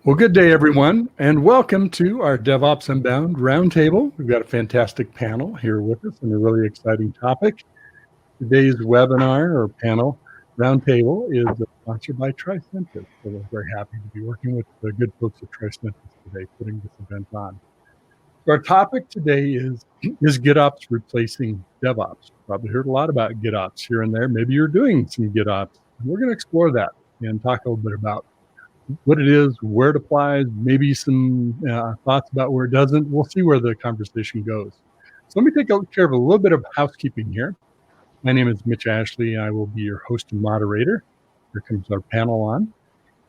Well, good day, everyone, and welcome to our DevOps Unbound Roundtable. We've got a fantastic panel here with us and a really exciting topic. Today's webinar or panel roundtable is sponsored by Tricentis. So we're very happy to be working with the good folks at Tricentis today, putting this event on. Our topic today is GitOps replacing DevOps? Probably heard a lot about GitOps here and there. Maybe you're doing some GitOps. We're going to explore that and talk a little bit about what it is, where it applies, maybe some thoughts about where it doesn't. We'll see where the conversation goes. So let me take care of a little bit of housekeeping here. My name is Mitch Ashley. I will be your host and moderator. Here comes our panel on.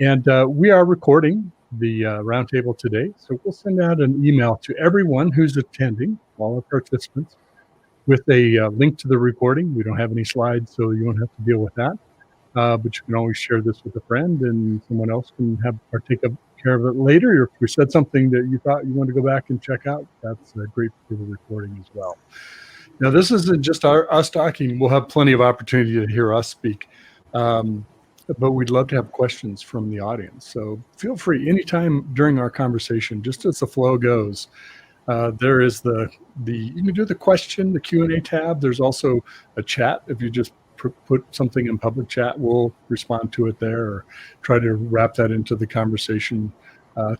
And we are recording the roundtable today. So we'll send out an email to everyone who's attending, all our participants, with a link to the recording. We don't have any slides, so you won't have to deal with that. But you can always share this with a friend and someone else can partake care of it later. Or if you said something that you thought you wanted to go back and check out, that's great for the recording as well. Now, this isn't just us talking. We'll have plenty of opportunity to hear us speak. But we'd love to have questions from the audience. So feel free anytime during our conversation, just as the flow goes. There is you can do the question, the Q&A tab. There's also a chat. If you just put something in public chat, we'll respond to it there or try to wrap that into the conversation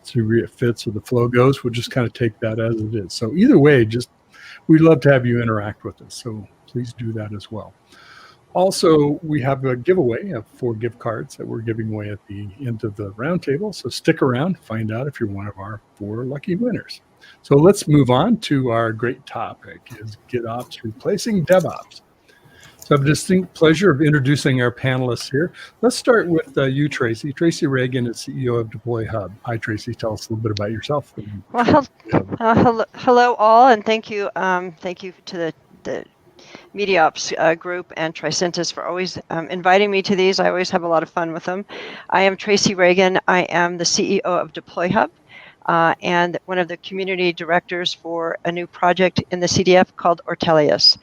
to where it fits or the flow goes. We'll just kind of take that as it is. So either way, we'd love to have you interact with us. So please do that as well. Also, we have a giveaway of 4 gift cards that we're giving away at the end of the roundtable. So stick around, find out if you're one of our 4 lucky winners. So let's move on to our great topic, is GitOps replacing DevOps. So I have a distinct pleasure of introducing our panelists here. Let's start with you, Tracy. Tracy Reagan is CEO of Deploy Hub. Hi, Tracy. Tell us a little bit about yourself. Well, hello all, and thank you to the GitOps group and Tricentis for always inviting me to these. I always have a lot of fun with them. I am Tracy Reagan. I am the CEO of Deploy Hub and one of the community directors for a new project in the CDF called Ortelius.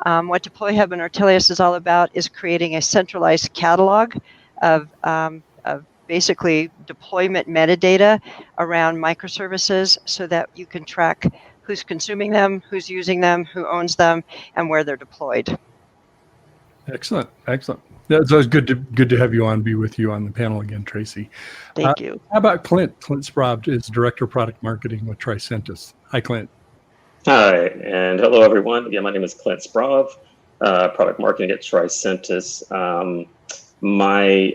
What Deploy Hub and Ortelius is all about is creating a centralized catalog of basically deployment metadata around microservices so that you can track who's consuming them, who's using them, who owns them, and where they're deployed. Excellent, excellent. It's always good to have you on, be with you on the panel again, Tracy. Thank you. How about Clint? Clint Spraub is Director of Product Marketing with Tricentis. Hi, Clint. Hi, and hello, everyone. Again, my name is Clint Spraub, Product Marketing at Tricentis. My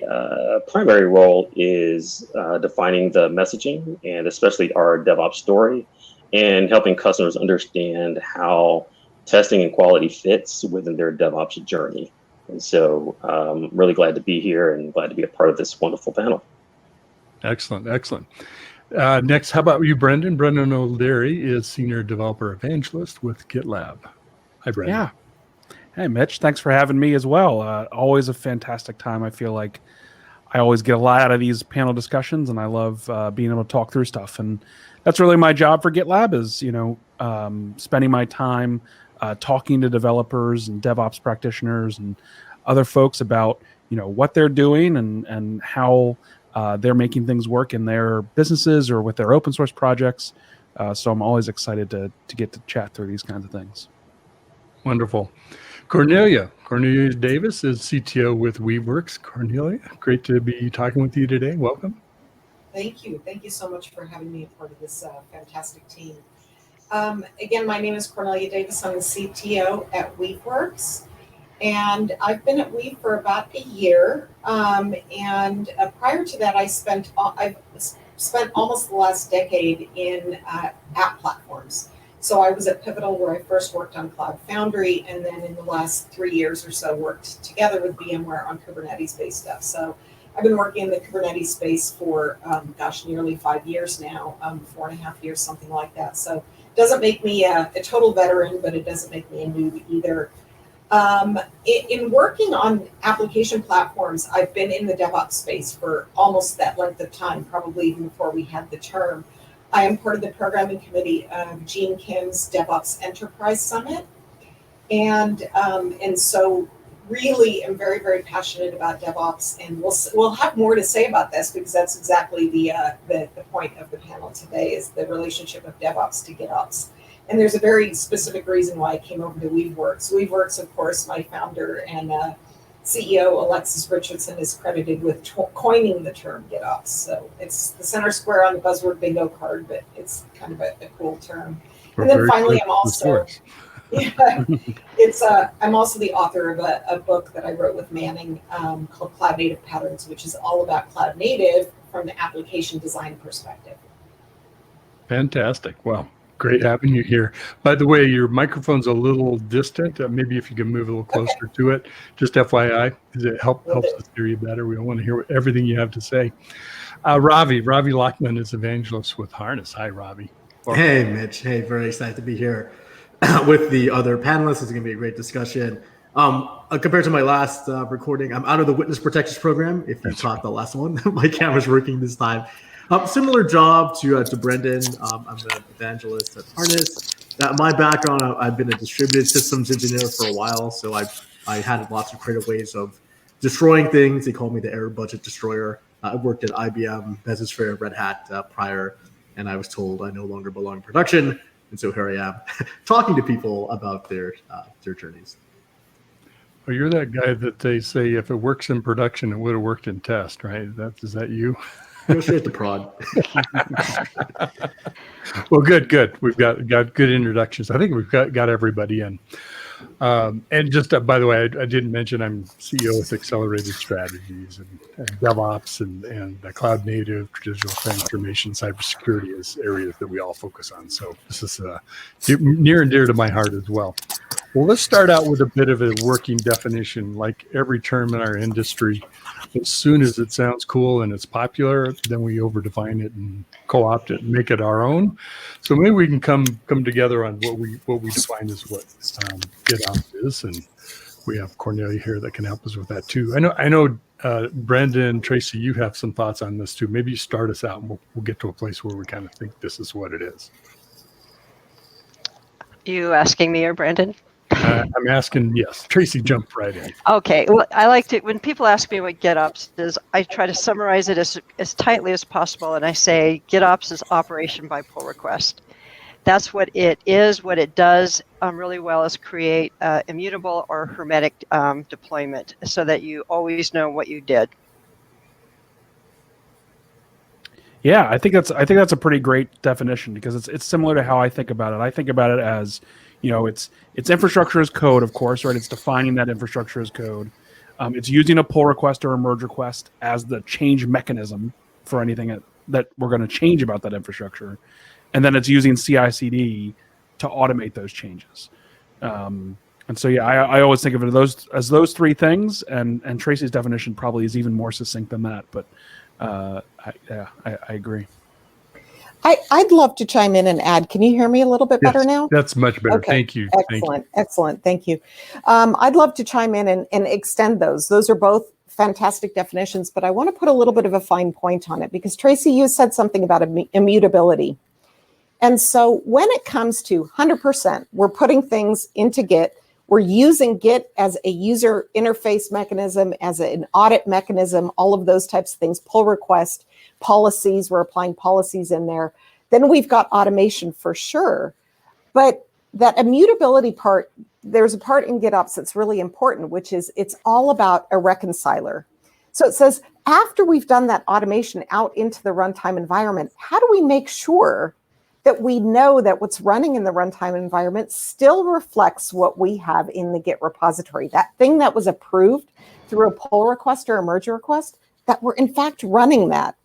primary role is defining the messaging and especially our DevOps story and helping customers understand how testing and quality fits within their DevOps journey. And so I'm really glad to be here and glad to be a part of this wonderful panel. Excellent, excellent. Next, how about you, Brendan? Brennan O'Leary is Senior Developer Evangelist with GitLab. Hi, Brendan. Yeah. Hey, Mitch. Thanks for having me as well. Always a fantastic time. I feel like I always get a lot out of these panel discussions, and I love being able to talk through stuff. And that's really my job for GitLab is, spending my time talking to developers and DevOps practitioners and other folks about, what they're doing and how they're making things work in their businesses or with their open source projects. So I'm always excited to get to chat through these kinds of things. Wonderful. Cornelia Davis is CTO with Weaveworks. Cornelia, great to be talking with you today. Welcome. Thank you. Thank you so much for having me a part of this fantastic team. Again, my name is Cornelia Davis. I'm the CTO at Weaveworks. And I've been at Weave for about a year. And prior to that, I've spent almost the last decade in app platforms. So I was at Pivotal where I first worked on Cloud Foundry, and then in the last 3 years or so worked together with VMware on Kubernetes-based stuff. So I've been working in the Kubernetes space for, nearly 5 years now, 4.5 years, something like that. So it doesn't make me a total veteran, but it doesn't make me a noob either. In working on application platforms, I've been in the DevOps space for almost that length of time, probably even before we had the term. I am part of the programming committee of Gene Kim's DevOps Enterprise Summit. And so really am very, very passionate about DevOps, and we'll have more to say about this because that's exactly the point of the panel today is the relationship of DevOps to GitOps. And there's a very specific reason why I came over to Weaveworks. Weaveworks, of course, my founder and CEO, Alexis Richardson, is credited with coining the term GitOps. So it's the center square on the buzzword bingo card, but it's kind of a cool term. And then finally, I'm also I'm also the author of a book that I wrote with Manning called Cloud Native Patterns, which is all about cloud native from the application design perspective. Fantastic. Well, great having you here. By the way, your microphone's a little distant. Maybe if you can move a little closer to it, just FYI, because it helps us hear you better. We want to hear everything you have to say. Ravi Lockman is Evangelist with Harness. Hi, Ravi. Hey, Mitch. Hey, very excited to be here with the other panelists. It's going to be a great discussion. Compared to my last recording, I'm out of the witness protections program. If you caught the last one, my camera's working this time. Similar job to Brendan. I'm the evangelist at Harness. My background, I've been a distributed systems engineer for a while, so I had lots of creative ways of destroying things. They call me the error budget destroyer. I worked at IBM, Mesosphere, Red Hat prior, and I was told I no longer belong in production, and so here I am talking to people about their journeys. Well, you're that guy that they say if it works in production, it would have worked in test, right? Is that you? Go straight to prod. Well, good. We've got good introductions. I think we've got everybody in. And just by the way, I didn't mention I'm CEO with Accelerated Strategies and DevOps and the cloud native digital transformation, cybersecurity is areas that we all focus on. So this is near and dear to my heart as well. Well, let's start out with a bit of a working definition. Like every term in our industry, as soon as it sounds cool and it's popular, then we overdefine it and co-opt it and make it our own. So maybe we can come together on what we define as what GitOps is, and we have Cornelia here that can help us with that too. I know Brendan, Tracy, you have some thoughts on this too. Maybe you start us out, and we'll get to a place where we kind of think this is what it is. You asking me or Brandon? I'm asking, yes. Tracy jumped right in. Okay. Well, I like to, when people ask me what GitOps is, I try to summarize it as tightly as possible. And I say GitOps is operation by pull request. That's what it is. What it does really well is create immutable or hermetic deployment so that you always know what you did. Yeah, I think that's a pretty great definition because it's similar to how I think about it. I think about it as, it's infrastructure as code, of course, right? It's defining that infrastructure as code. It's using a pull request or a merge request as the change mechanism for anything that we're going to change about that infrastructure. And then it's using CI/CD to automate those changes. And so, yeah, I always think of it as those three things. And Tracy's definition probably is even more succinct than that. But I agree. I'd love to chime in and add. Can you hear me a little bit better now? That's much better. Okay. Thank you. Excellent. Thank you. I'd love to chime in and extend those. Those are both fantastic definitions, but I want to put a little bit of a fine point on it because Tracy, you said something about immutability. And so when it comes to 100%, we're putting things into Git. We're using Git as a user interface mechanism, as an audit mechanism, all of those types of things, pull request, policies, we're applying policies in there. Then we've got automation for sure. But that immutability part, there's a part in GitOps that's really important, which is it's all about a reconciler. So it says, after we've done that automation out into the runtime environment, how do we make sure that we know that what's running in the runtime environment still reflects what we have in the Git repository, that thing that was approved through a pull request or a merge request, that we're in fact running that.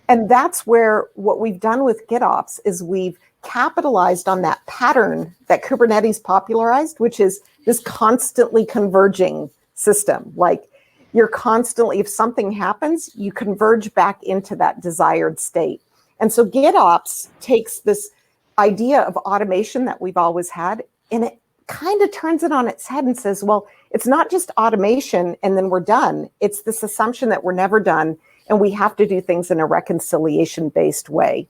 And that's where what we've done with GitOps is we've capitalized on that pattern that Kubernetes popularized, which is this constantly converging system. Like you're constantly, if something happens, you converge back into that desired state. And so GitOps takes this idea of automation that we've always had, and it kind of turns it on its head and says, well, it's not just automation and then we're done. It's this assumption that we're never done and we have to do things in a reconciliation-based way.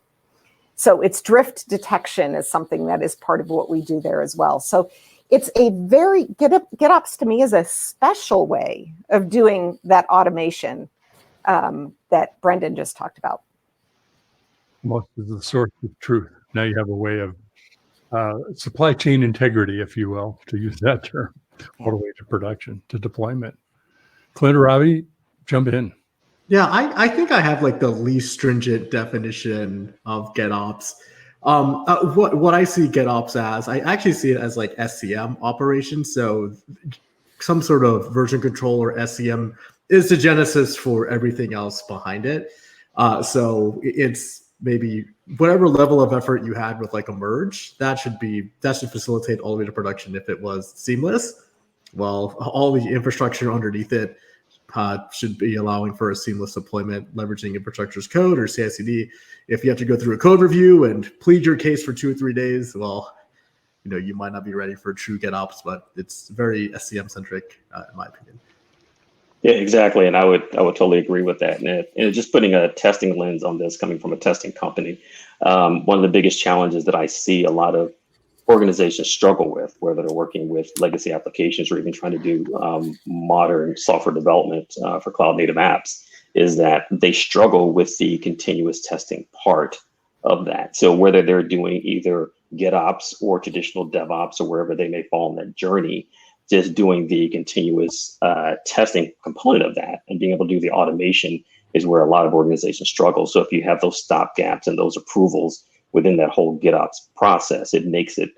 So it's drift detection is something that is part of what we do there as well. So it's a very GitOps to me is a special way of doing that automation that Brendan just talked about. Most is the source of truth. Now you have a way of supply chain integrity, if you will, to use that term, all the way to production, to deployment. Clint or Ravi, jump in. Yeah, I think I have like the least stringent definition of GitOps. What I see GitOps as, I actually see it as like SCM operations. So some sort of version control or SCM is the genesis for everything else behind it. So it's maybe whatever level of effort you had with like a merge, that should facilitate all the way to production if it was seamless. Well, all the infrastructure underneath it should be allowing for a seamless deployment, leveraging infrastructure's code or CI/CD. If you have to go through a code review and plead your case for 2 or 3 days, well, you might not be ready for true GitOps, but it's very SCM centric, in my opinion. Yeah, exactly, and I would totally agree with that. And just putting a testing lens on this, coming from a testing company, one of the biggest challenges that I see a lot of organizations struggle with, whether they're working with legacy applications or even trying to do modern software development for cloud native apps, is that they struggle with the continuous testing part of that. So whether they're doing either GitOps or traditional DevOps or wherever they may fall in that journey, just doing the continuous testing component of that and being able to do the automation is where a lot of organizations struggle. So if you have those stop gaps and those approvals within that whole GitOps process, it makes it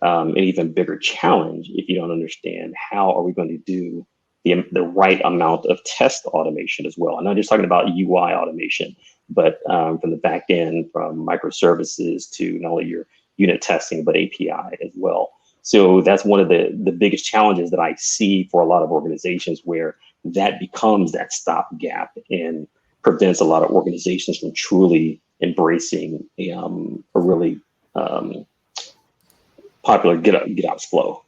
an even bigger challenge if you don't understand how are we going to do the right amount of test automation as well. I'm not just talking about UI automation, but from the back end, from microservices to not only your unit testing, but API as well. So that's one of the biggest challenges that I see for a lot of organizations, where that becomes that stopgap and prevents a lot of organizations from truly embracing a really popular GitOps flow.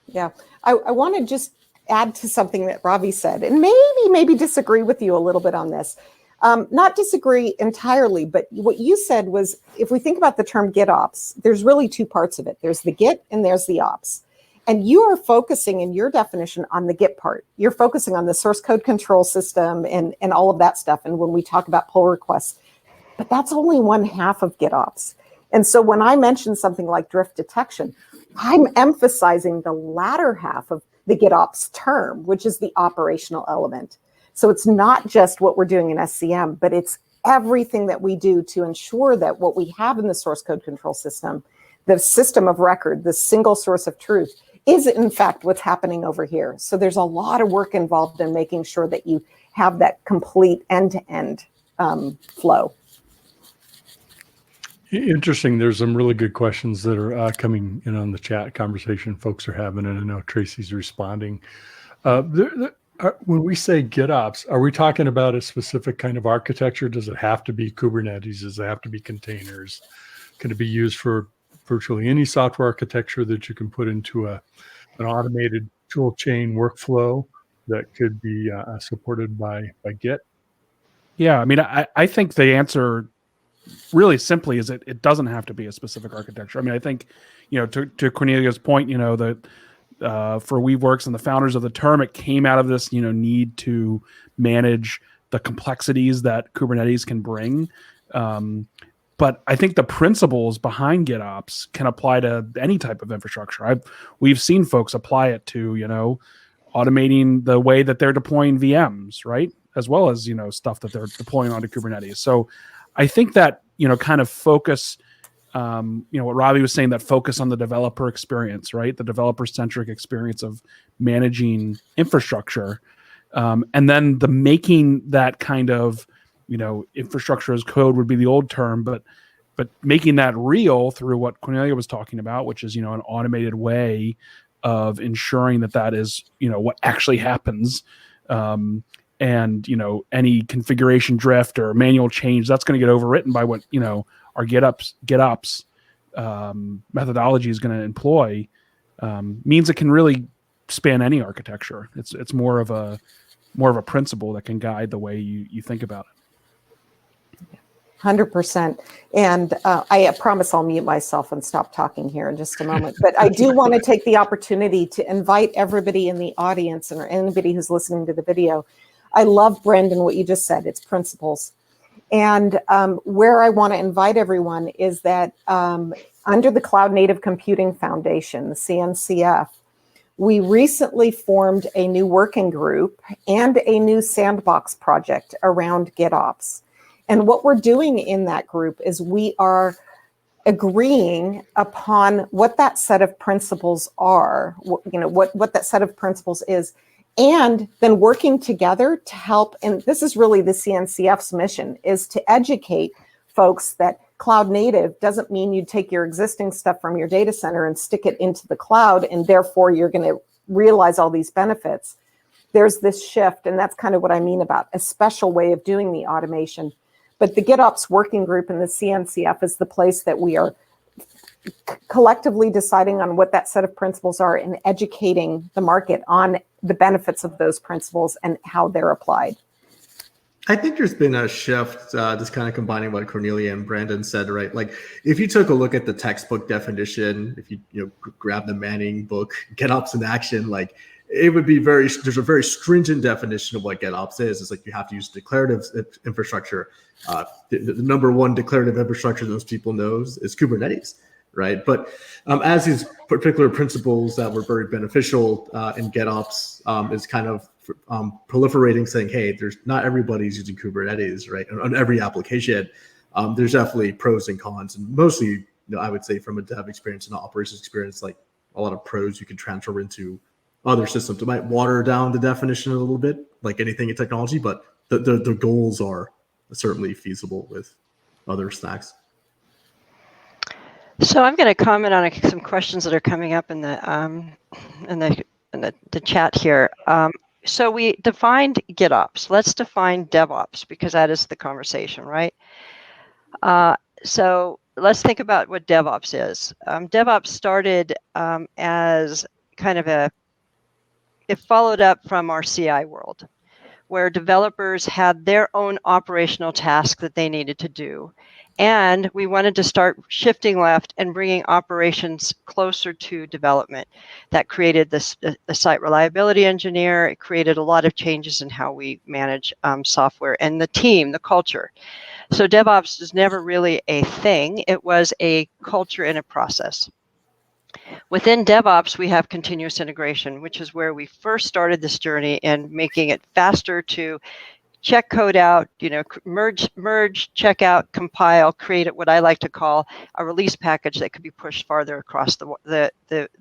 Yeah, I want to just add to something that Ravi said, and maybe disagree with you a little bit on this. Not disagree entirely, but what you said was, if we think about the term GitOps, there's really 2 parts of it. There's the Git and there's the Ops. And you are focusing in your definition on the Git part. You're focusing on the source code control system and all of that stuff. And when we talk about pull requests, but that's only one half of GitOps. And so when I mention something like drift detection, I'm emphasizing the latter half of the GitOps term, which is the operational element. So it's not just what we're doing in SCM, but it's everything that we do to ensure that what we have in the source code control system, the system of record, the single source of truth, is in fact what's happening over here. So there's a lot of work involved in making sure that you have that complete end-to-end flow. Interesting. There's some really good questions that are coming in on the chat conversation folks are having, and I know Tracy's responding. When we say GitOps, are we talking about a specific kind of architecture? Does it have to be Kubernetes? Does it have to be containers? Can it be used for virtually any software architecture that you can put into an automated tool chain workflow that could be supported by Git? Yeah, I mean, I think the answer really simply is it doesn't have to be a specific architecture. I mean, I think, to Cornelia's point, that for Weaveworks and the founders of the term, it came out of this, need to manage the complexities that Kubernetes can bring. But I think the principles behind GitOps can apply to any type of infrastructure. We've seen folks apply it to, automating the way that they're deploying VMs, right? As well as, stuff that they're deploying onto Kubernetes. So I think that, kind of focus, what Ravi was saying, that focus on the developer experience, right? The developer-centric experience of managing infrastructure. And then the making that kind of, infrastructure as code would be the old term, but making that real through what Cornelia was talking about, which is, an automated way of ensuring that is, what actually happens. And, any configuration drift or manual change, that's going to get overwritten by what, our GitOps methodology is going to employ, means it can really span any architecture. It's more of a principle that can guide the way you think about it. 100%. And I promise I'll mute myself and stop talking here in just a moment. But I do want to take the opportunity to invite everybody in the audience or anybody who's listening to the video. I love, Brendan, what you just said. It's principles. And where I want to invite everyone is that under the Cloud Native Computing Foundation, the CNCF, we recently formed a new working group and a new sandbox project around GitOps. And what we're doing in that group is we are agreeing upon what that set of principles are, what that set of principles is, and then working together to help. And this is really the CNCF's mission, is to educate folks that cloud native doesn't mean you take your existing stuff from your data center and stick it into the cloud, and therefore you're going to realize all these benefits. There's this shift, and that's kind of what I mean about a special way of doing the automation. But the GitOps working group and the CNCF is the place that we are collectively deciding on what that set of principles are and educating the market on the benefits of those principles and how they're applied. I think there's been a shift, just kind of combining what Cornelia and Brandon said, right? Like, if you took a look at the textbook definition, if you grab the Manning book, GitOps in action, like, it would be there's a very stringent definition of what GitOps is. It's like you have to use declarative infrastructure. The number one declarative infrastructure that most people knows is Kubernetes, right? But as these particular principles that were very beneficial in GitOps is kind of proliferating, saying, hey, there's not everybody's using Kubernetes, right? On every application, there's definitely pros and cons, and mostly, I would say from a dev experience and an operations experience, like a lot of pros you can transfer into other systems. It might water down the definition a little bit, like anything in technology, but the goals are certainly feasible with other stacks. So I'm going to comment on some questions that are coming up in the chat here. So we defined GitOps. Let's define DevOps, because that is the conversation, right? So let's think about what DevOps is. DevOps started as kind of it followed up from our CI world, where developers had their own operational task that they needed to do. And we wanted to start shifting left and bringing operations closer to development. That created the site reliability engineer. It created a lot of changes in how we manage software and the team, the culture. So DevOps is never really a thing. It was a culture and a process. Within DevOps, we have continuous integration, which is where we first started this journey and making it faster to check code out, merge, check out, compile, create it, what I like to call a release package that could be pushed farther across the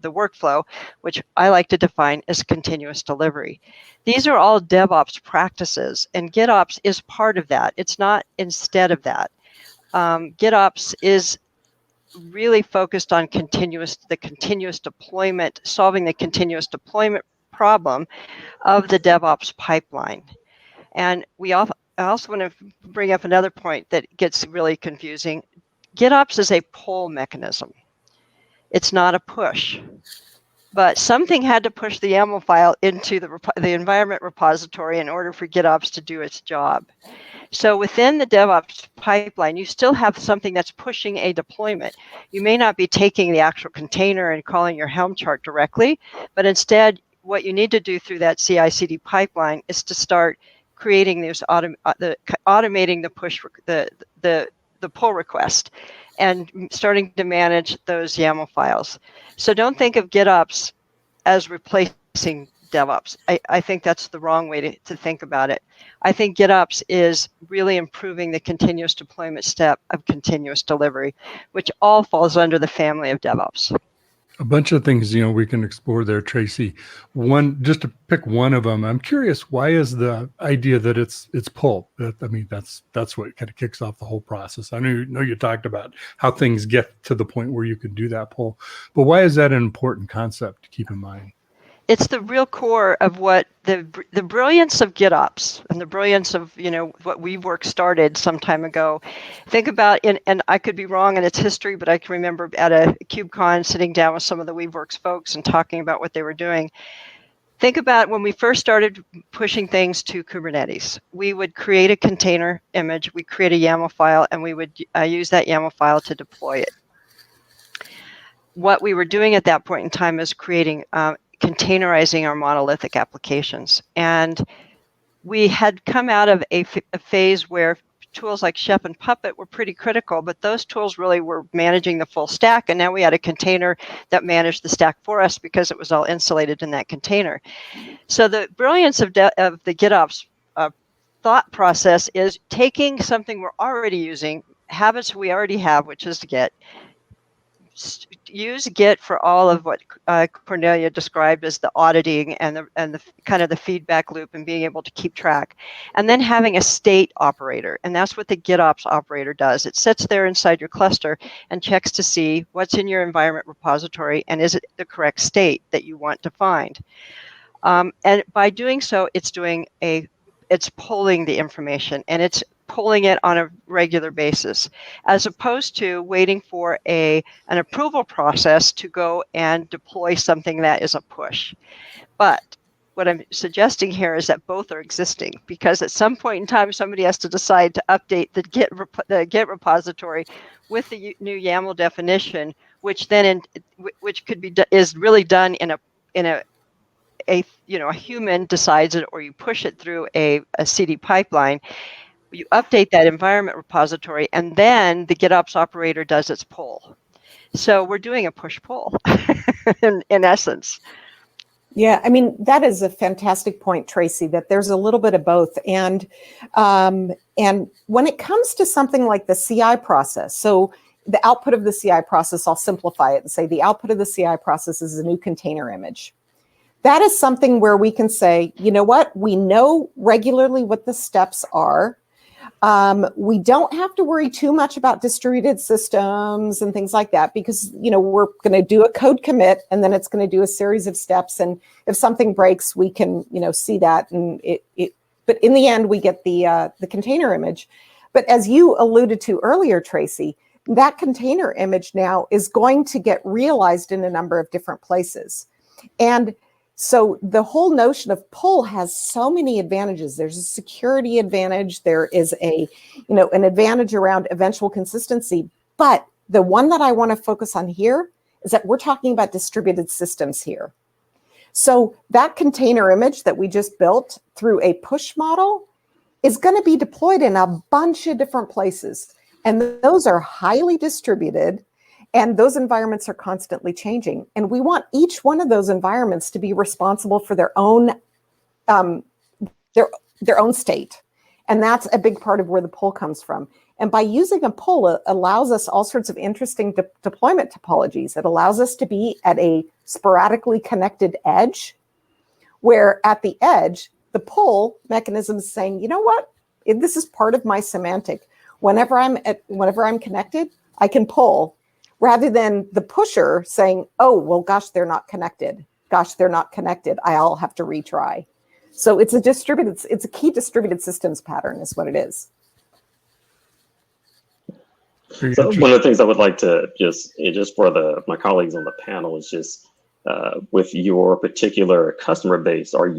workflow, which I like to define as continuous delivery. These are all DevOps practices, and GitOps is part of that. It's not instead of that. GitOps is really focused on the continuous deployment, solving the continuous deployment problem of the DevOps pipeline. And I also want to bring up another point that gets really confusing. GitOps is a pull mechanism. It's not a push. But something had to push the YAML file into the environment repository in order for GitOps to do its job. So within the DevOps pipeline, you still have something that's pushing a deployment. You may not be taking the actual container and calling your Helm chart directly, but instead, what you need to do through that CI/CD pipeline is to start creating these automating the push, the pull request, and starting to manage those YAML files. So don't think of GitOps as replacing DevOps. I think that's the wrong way to think about it. I think GitOps is really improving the continuous deployment step of continuous delivery, which all falls under the family of DevOps. A bunch of things, we can explore there, Tracy. Just to pick one of them, I'm curious, why is the idea that it's pull? That's what kind of kicks off the whole process. I know you talked about how things get to the point where you can do that pull, but why is that an important concept to keep in mind? It's the real core of what the brilliance of GitOps and the brilliance of what WeaveWorks started some time ago. Think about, and I could be wrong in its history, but I can remember at a KubeCon sitting down with some of the WeaveWorks folks and talking about what they were doing. Think about when we first started pushing things to Kubernetes. We would create a container image, we create a YAML file, and we would use that YAML file to deploy it. What we were doing at that point in time is creating, containerizing our monolithic applications. And we had come out of a phase where tools like Chef and Puppet were pretty critical, but those tools really were managing the full stack. And now we had a container that managed the stack for us because it was all insulated in that container. So the brilliance of the GitOps thought process is taking something we're already using, habits we already have, which is Git, use Git for all of what Cornelia described as the auditing and the kind of the feedback loop and being able to keep track, and then having a state operator, and that's what the GitOps operator does. It sits there inside your cluster and checks to see what's in your environment repository and is it the correct state that you want to find. And by doing so, it's pulling the information, and it's pulling it on a regular basis, as opposed to waiting for an approval process to go and deploy something that is a push. But what I'm suggesting here is that both are existing, because at some point in time, somebody has to decide to update the Git repository with the new YAML definition, which then which could be is really done in a human decides it, or you push it through a CD pipeline. You update that environment repository, and then the GitOps operator does its pull. So we're doing a push-pull in essence. Yeah, I mean, that is a fantastic point, Tracy, that there's a little bit of both. And when it comes to something like the CI process, so the output of the CI process, I'll simplify it and say the output of the CI process is a new container image. That is something where we can say, you know what, we know regularly what the steps are. We don't have to worry too much about distributed systems and things like that, because, we're going to do a code commit, and then it's going to do a series of steps. And if something breaks, we can, see that. And but in the end, we get the container image. But as you alluded to earlier, Tracy, that container image now is going to get realized in a number of different places. And so the whole notion of pull has so many advantages. There's a security advantage. There is an advantage around eventual consistency. But the one that I want to focus on here is that we're talking about distributed systems here. So that container image that we just built through a push model is going to be deployed in a bunch of different places. And those are highly distributed. And those environments are constantly changing. And we want each one of those environments to be responsible for their own state. And that's a big part of where the pull comes from. And by using a pull, it allows us all sorts of interesting deployment topologies. It allows us to be at a sporadically connected edge, where at the edge, the pull mechanism is saying, you know what, this is part of my semantic. Whenever I'm connected, I can pull, rather than the pusher saying, oh, well, gosh, they're not connected. I'll have to retry. So it's a key distributed systems pattern is what it is. So one of the things I would like to just for my colleagues on the panel is just with your particular customer base, are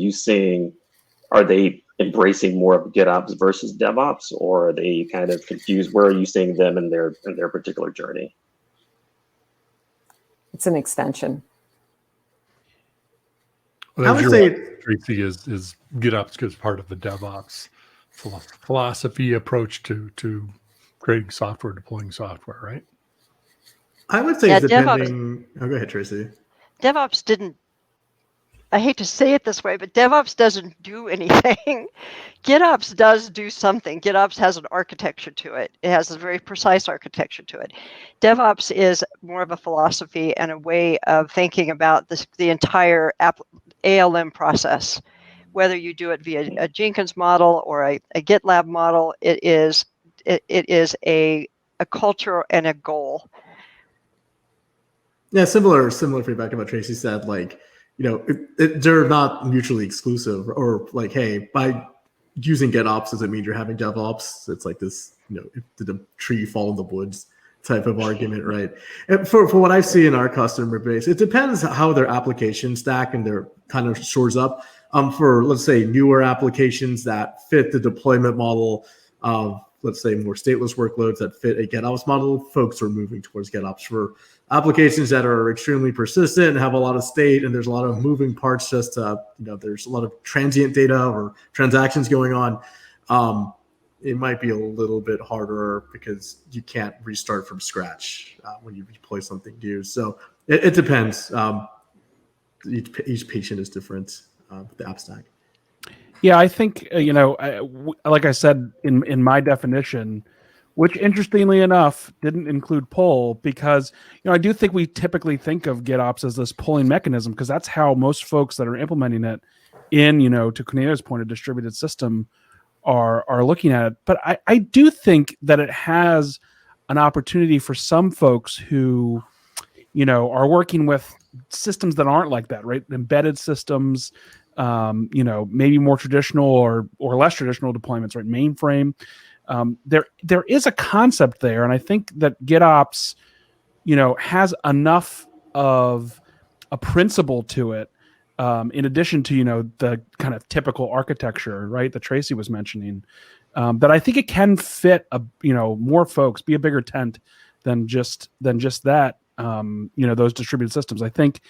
they embracing more of GitOps versus DevOps, or are they kind of confused? Where are you seeing them in their particular journey? It's an extension. Well, I would say, Tracy, is GitOps as part of the DevOps philosophy approach to creating software, deploying software, right? I would say Yeah, depending. Oh, go ahead, Tracy. DevOps didn't. I hate to say it this way, but DevOps doesn't do anything. GitOps does do something. GitOps has an architecture to it. It has a very precise architecture to it. DevOps is more of a philosophy and a way of thinking about the entire ALM process. Whether you do it via a Jenkins model or a GitLab model, it is a culture and a goal. Yeah, similar feedback to what Tracy said. Like, they're not mutually exclusive, or like, hey, by using GitOps doesn't mean you're having DevOps. It's like this, did a tree fall in the woods type of argument, right? And for what I see in our customer base, it depends how their application stack and their kind of shores up. For let's say newer applications that fit the deployment model of, let's say, more stateless workloads that fit a GitOps model, folks are moving towards GitOps. For applications that are extremely persistent and have a lot of state and there's a lot of moving parts, just there's a lot of transient data or transactions going on. It might be a little bit harder because you can't restart from scratch when you deploy something new. So it depends. Each patient is different with the app stack. Yeah, I think, like I said in my definition, which interestingly enough didn't include pull, because I do think we typically think of GitOps as this pulling mechanism, because that's how most folks that are implementing it in, to Cornelia's point, a distributed system are looking at it. But I do think that it has an opportunity for some folks who, are working with systems that aren't like that, right? Embedded systems, maybe more traditional or less traditional deployments, right? Mainframe. There is a concept there, and I think that GitOps, has enough of a principle to it, in addition to the kind of typical architecture, right, that Tracy was mentioning, that I think it can fit more folks, be a bigger tent than just that. Those distributed systems. I think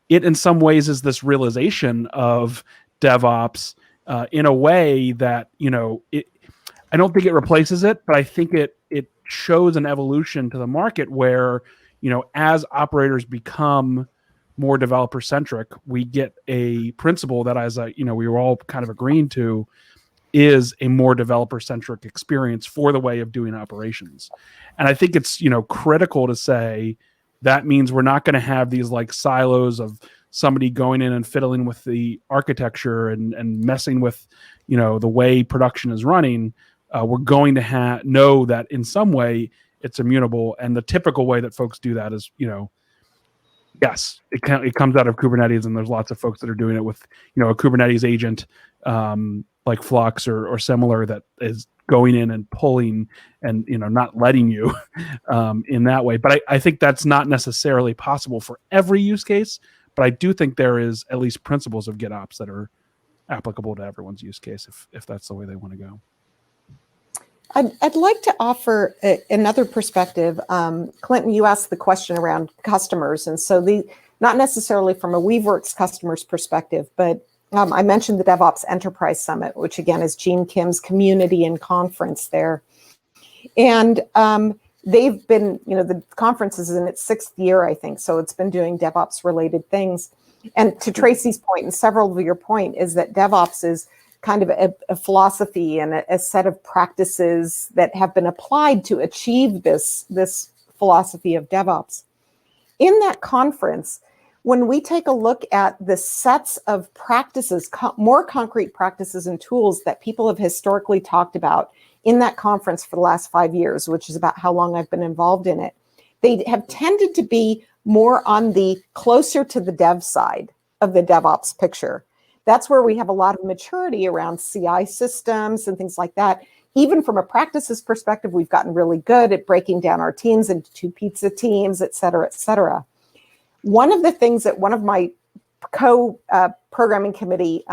it in some ways is this realization of DevOps in a way that I don't think it replaces it, but I think it shows an evolution to the market where as operators become more developer centric, we get a principle that, as we were all kind of agreeing to, is a more developer centric experience for the way of doing operations. And I think it's critical to say that means we're not going to have these like silos of somebody going in and fiddling with the architecture and messing with the way production is running. We're going to know that in some way it's immutable, and the typical way that folks do that is yes, it comes out of Kubernetes, and there's lots of folks that are doing it with a Kubernetes agent like Flux or similar that is going in and pulling and not letting you in that way. But I think that's not necessarily possible for every use case. But I do think there is at least principles of GitOps that are applicable to everyone's use case if that's the way they want to go. I'd like to offer another perspective. Clinton, you asked the question around customers, and so not necessarily from a Weaveworks customer's perspective, but I mentioned the DevOps Enterprise Summit, which again is Gene Kim's community and conference there. And they've been, the conference is in its 6th year, I think, so it's been doing DevOps related things. And to Tracy's point, and several of your point, is that DevOps is kind of a philosophy and a set of practices that have been applied to achieve this philosophy of DevOps. In that conference, when we take a look at the sets of practices, more concrete practices and tools that people have historically talked about in that conference for the last 5 years, which is about how long I've been involved in it, they have tended to be more on the closer to the dev side of the DevOps picture. That's where we have a lot of maturity around CI systems and things like that. Even from a practices perspective, we've gotten really good at breaking down our teams into 2 pizza teams, et cetera, et cetera. One of the things that one of my co-programming committee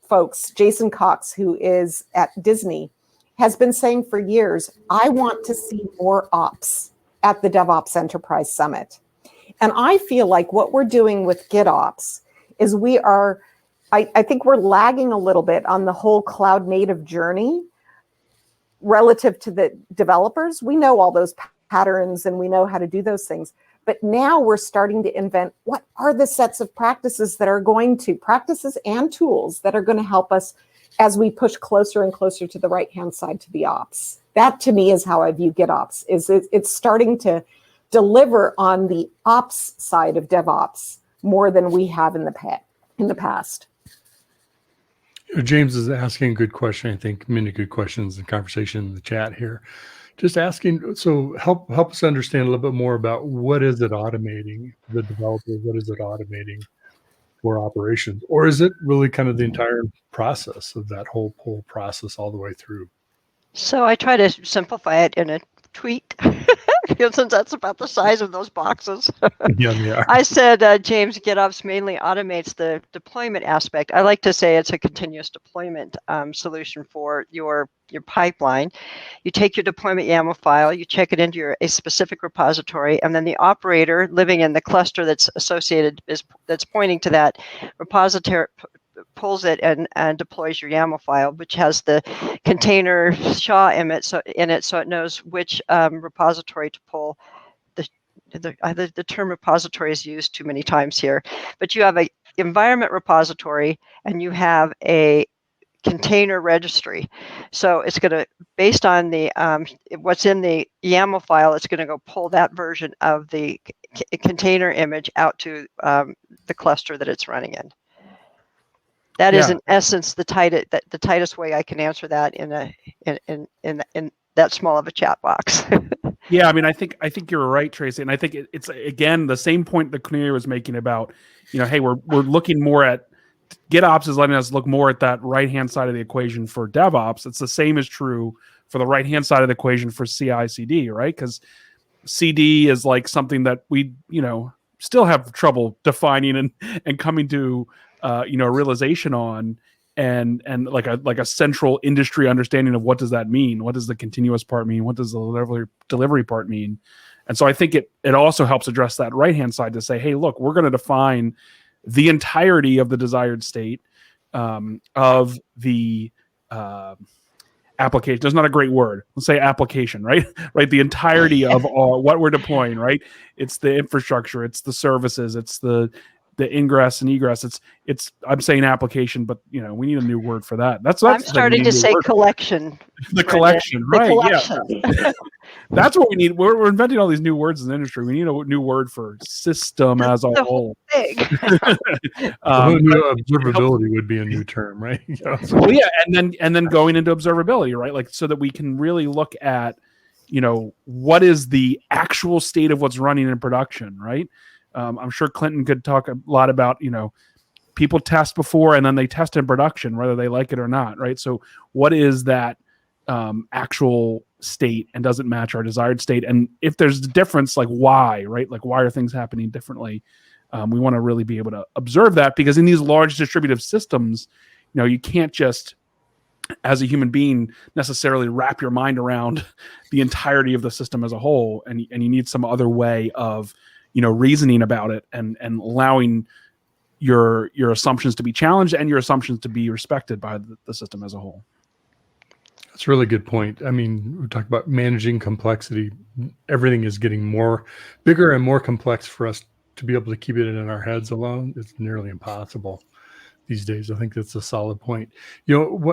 folks, Jason Cox, who is at Disney, has been saying for years, I want to see more ops at the DevOps Enterprise Summit. And I feel like what we're doing with GitOps is I think we're lagging a little bit on the whole cloud native journey relative to the developers. We know all those patterns and we know how to do those things. But now we're starting to invent what are the sets of practices practices and tools that are going to help us as we push closer and closer to the right-hand side to the ops. That to me is how I view GitOps, is it's starting to deliver on the ops side of DevOps more than we have in the past. James is asking a good question. I think many good questions in conversation in the chat here. Just asking, so help us understand a little bit more about what is it automating the developer? What is it automating for operations? Or is it really kind of the entire process of that whole pull process all the way through? So I try to simplify it in a tweet. since that's about the size of those boxes. Yeah, they are. I said, James, GitOps mainly automates the deployment aspect. I like to say it's a continuous deployment solution for your pipeline. You take your deployment YAML file, you check it into a specific repository, and then the operator living in the cluster that's associated that's pointing to that repository pulls it and deploys your YAML file, which has the container SHA in it, so it knows which repository to pull. The term repository is used too many times here, but you have a environment repository and you have a container registry. So it's going to, based on the what's in the YAML file, it's going to go pull that version of the container image out to the cluster that it's running in. That is, in essence, the tightest way I can answer that in that small of a chat box. Yeah, I mean, I think you're right, Tracy, and I think it's again the same point that Cornelia was making about, hey, we're looking more at GitOps is letting us look more at that right-hand side of the equation for DevOps. It's the same is true for the right-hand side of the equation for CI/CD, right? Because CD is like something that we, still have trouble defining and coming to, a realization on. And like a central industry understanding of what does that mean? What does the continuous part mean? What does the delivery part mean? And so I think it also helps address that right-hand side to say, hey, look, we're going to define the entirety of the desired state of the application. There's not a great word. Let's say application, right? Right. The entirety of what we're deploying, right? It's the infrastructure, it's the services, it's the ingress and egress. It's I'm saying application, but we need a new word for that. That's I'm starting to say collection. The collection, right? Collection. Yeah. That's what we need. We're inventing all these new words in the industry. We need a new word for system as a whole. Observability would be a new term, right? Well, yeah, and then going into observability, right? Like so that we can really look at, what is the actual state of what's running in production, right? I'm sure Clinton could talk a lot about, people test before and then they test in production, whether they like it or not, right? So what is that actual state and does it match our desired state? And if there's a difference, like why, right? Like why are things happening differently? We want to really be able to observe that because in these large distributive systems, you can't just, as a human being, necessarily wrap your mind around the entirety of the system as a whole. And you need some other way of reasoning about it and allowing your assumptions to be challenged and your assumptions to be respected by the system as a whole. That's a really good point. I mean, we talk about managing complexity. Everything is getting bigger and more complex for us to be able to keep it in our heads alone. It's nearly impossible these days. I think that's a solid point.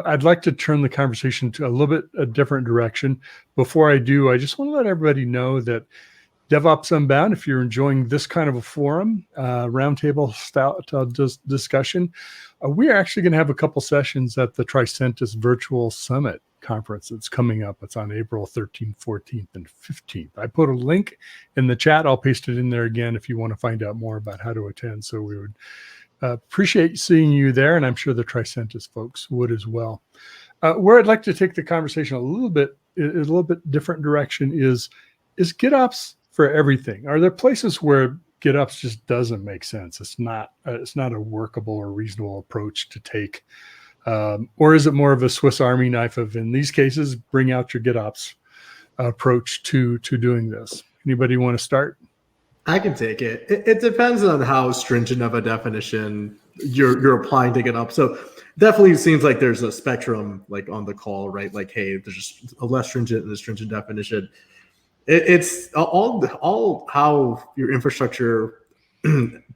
I'd like to turn the conversation to a little bit a different direction. Before I do, I just want to let everybody know that DevOps Unbound, if you're enjoying this kind of a forum, roundtable style discussion, we are actually going to have a couple sessions at the Tricentis Virtual Summit conference that's coming up. It's on April 13th, 14th, and 15th. I put a link in the chat. I'll paste it in there again if you want to find out more about how to attend. So we would appreciate seeing you there, and I'm sure the Tricentis folks would as well. Where I'd like to take the conversation a little bit different direction is GitOps for everything? Are there places where GitOps just doesn't make sense? It's not a workable or reasonable approach to take, or is it more of a Swiss Army knife of, in these cases, bring out your GitOps approach to doing this? Anybody want to start? I can take it. It depends on how stringent of a definition you're applying to GitOps. So definitely it seems like there's a spectrum like on the call, right? Like, hey, there's just a less stringent and a stringent definition. It's all how your infrastructure,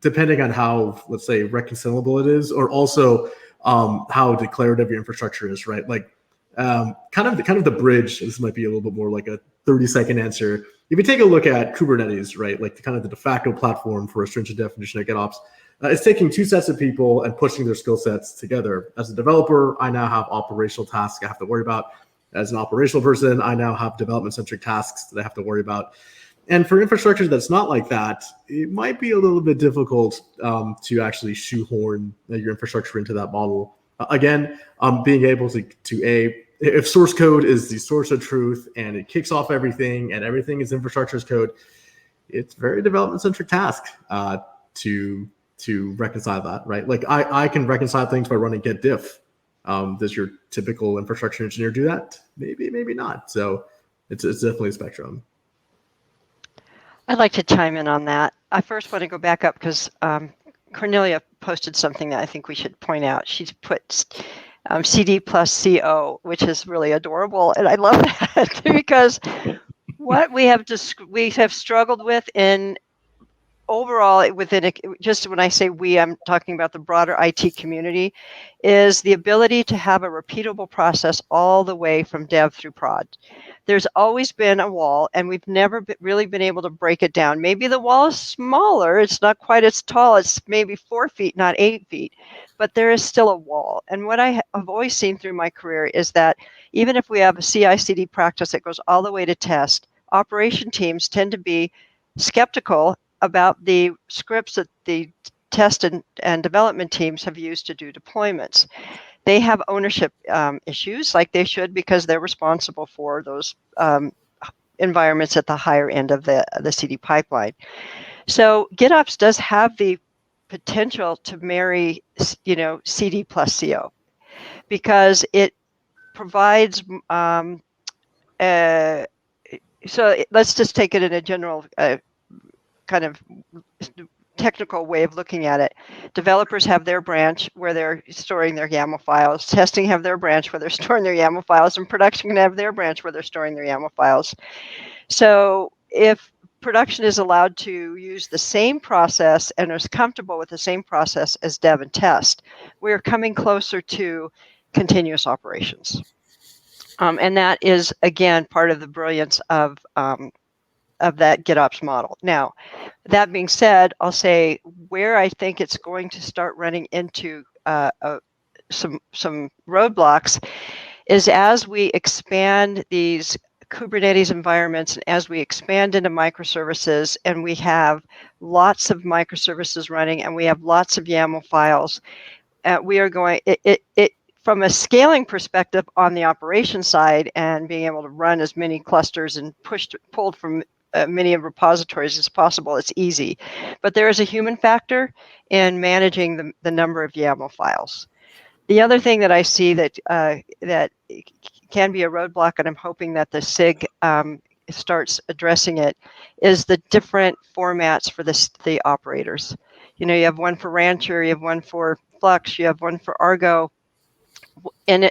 depending on how, let's say, reconcilable it is, or also how declarative your infrastructure is, right? Like kind of the bridge. This might be a little bit more like a 30-second answer. If you take a look at Kubernetes, right, like the de facto platform for a stringent definition of GitOps, it's taking two sets of people and pushing their skill sets together. As a developer, I now have operational tasks I have to worry about. As an operational person, I now have development-centric tasks that I have to worry about. And for infrastructure that's not like that, it might be a little bit difficult to actually shoehorn your infrastructure into that model. Again, being able to if source code is the source of truth and it kicks off everything and everything is infrastructure as code, it's very development centric task to reconcile that, right? Like I can reconcile things by running get diff. Does your typical infrastructure engineer do that? Maybe, maybe not. So it's definitely a spectrum. I'd like to chime in on that. I first want to go back up because Cornelia posted something that I think we should point out. She's put CD plus CO, which is really adorable, and I love that because what we have struggled with in overall within just when I say we, I'm talking about the broader IT community, is the ability to have a repeatable process all the way from dev through prod. There's always been a wall, and we've never really been able to break it down. Maybe the wall is smaller, it's not quite as tall, it's maybe 4 feet, not 8 feet, but there is still a wall. And what I have always seen through my career is that even if we have a CI/CD practice that goes all the way to test, operation teams tend to be skeptical about the scripts that the test and development teams have used to do deployments. They have ownership issues, like they should, because they're responsible for those environments at the higher end of the CD pipeline. So GitOps does have the potential to marry, CD plus CO, because it provides. Let's just take it in a general kind of technical way of looking at it. Developers have their branch where they're storing their YAML files. Testing have their branch where they're storing their YAML files, and production can have their branch where they're storing their YAML files. So if production is allowed to use the same process and is comfortable with the same process as dev and test, we're coming closer to continuous operations. And that is, again, part of the brilliance of that GitOps model. Now, that being said, I'll say where I think it's going to start running into some roadblocks is as we expand these Kubernetes environments and as we expand into microservices and we have lots of microservices running and we have lots of YAML files, we are going, from a scaling perspective on the operation side and being able to run as many clusters and pulled from many repositories as possible, it's easy. But there is a human factor in managing the number of YAML files. The other thing that I see that can be a roadblock, and I'm hoping that the SIG starts addressing it, is the different formats for the operators. You have one for Rancher, you have one for Flux, you have one for Argo. And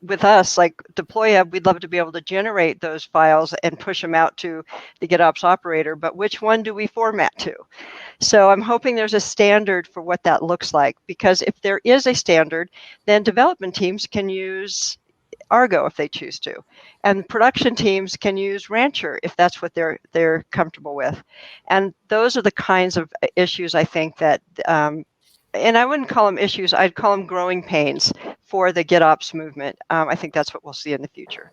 with us, like Deploy Hub, we'd love to be able to generate those files and push them out to the GitOps operator, but which one do we format to? So I'm hoping there's a standard for what that looks like, because if there is a standard, then development teams can use Argo if they choose to, and production teams can use Rancher if that's what they're comfortable with. And those are the kinds of issues I think that and I wouldn't call them issues, I'd call them growing pains for the GitOps movement. I think that's what we'll see in the future.